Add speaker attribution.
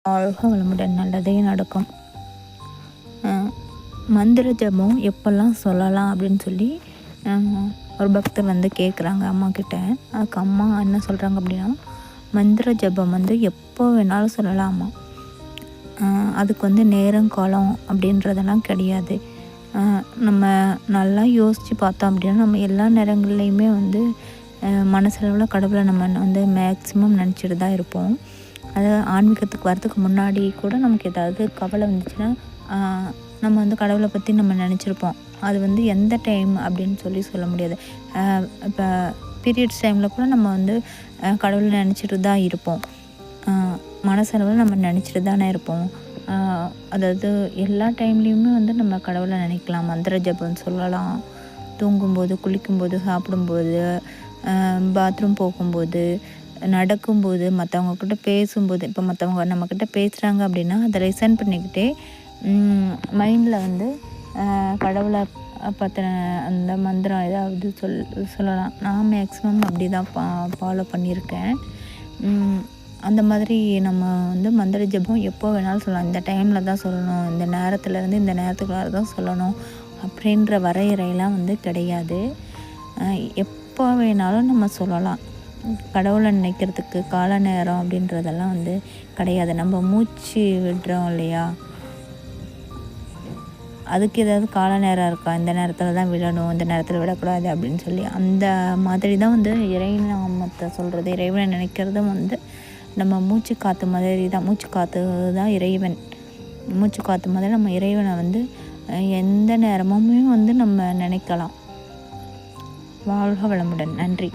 Speaker 1: வாழ்க வளமுடன். நல்லதே நடக்கும். மந்திர ஜபம் எப்போல்லாம் சொல்லலாம் அப்படின்னு சொல்லி ஒரு பக்தர் வந்து கேட்குறாங்க அம்மாக்கிட்ட. அதுக்கு அம்மா என்ன சொல்கிறாங்க அப்படின்னா, மந்திர ஜபம் வந்து எப்போ வேணாலும் சொல்லலாமா. அதுக்கு வந்து நேரம் காலம் அப்படின்றதெல்லாம் கிடையாது. நம்ம நல்லா யோசித்து பார்த்தோம் அப்படின்னா, நம்ம எல்லா நேரங்கள்லையுமே வந்து மனசளவில் கடவுளை நம்ம வந்து மேக்ஸிமம் நினச்சிட்டு தான் இருப்போம். அது ஆன்மீகத்துக்கு வரதுக்கு முன்னாடி கூட நமக்கு ஏதாவது கவலை வந்துச்சுன்னா நம்ம வந்து கடவுளை பற்றி நம்ம நினச்சிருப்போம். அது வந்து எந்த டைம் அப்படின்னு சொல்ல முடியாது. இப்போ பீரியட்ஸ் டைமில் கூட நம்ம வந்து கடவுளை நினச்சிட்டு தான் இருப்போம். மனசளவில் நம்ம நினச்சிட்டு தானே இருப்போம். அதாவது எல்லா டைம்லேயுமே வந்து நம்ம கடவுளை நினைக்கலாம். மந்திர ஜபம் சொல்லலாம். தூங்கும்போது, குளிக்கும்போது, சாப்பிடும்போது, பாத்ரூம் போகும்போது, நடக்கும்போது, மற்றவங்கக்கிட்ட பேசும்போது. இப்போ மற்றவங்க நம்மக்கிட்ட பேசுகிறாங்க அப்படின்னா அதை லிசன் பண்ணிக்கிட்டே மைண்டில் வந்து கடவுளை பற்றின அந்த மந்திரம் ஏதாவது சொல்லலாம். நான் மேக்ஸிமம் அப்படி தான் ஃபாலோ பண்ணியிருக்கேன். அந்த மாதிரி நம்ம வந்து மந்திர ஜபம் எப்போ வேணாலும் சொல்லலாம். இந்த டைமில் தான் சொல்லணும், இந்த நேரத்துலேருந்து இந்த நேரத்துக்குள்ளார தான் சொல்லணும் அப்படின்ற வரையறையெல்லாம் வந்து கிடையாது. எப்போ வேணாலும் நம்ம சொல்லலாம். கடவுளை நினைக்கிறதுக்கு கால நேரம் அப்படின்றதெல்லாம் வந்து கிடையாது. நம்ம மூச்சு விடுறோம் இல்லையா, அதுக்கு ஏதாவது கால நேரம் இருக்கா, இந்த நேரத்தில் தான் விடணும், இந்த நேரத்தில் விடக்கூடாது அப்படின்னு சொல்லி அந்த மாதிரி தான் வந்து இறைநாமத்தை சொல்கிறது, இறைவனை நினைக்கிறதும் வந்து நம்ம மூச்சு காற்று மாதிரி தான். மூச்சு காற்று தான் இறைவன். மூச்சு காற்று மாதிரி நம்ம இறைவனை வந்து எந்த நேரமுமே வந்து நம்ம நினைக்கலாம். வாழ்க வளமுடன். நன்றி.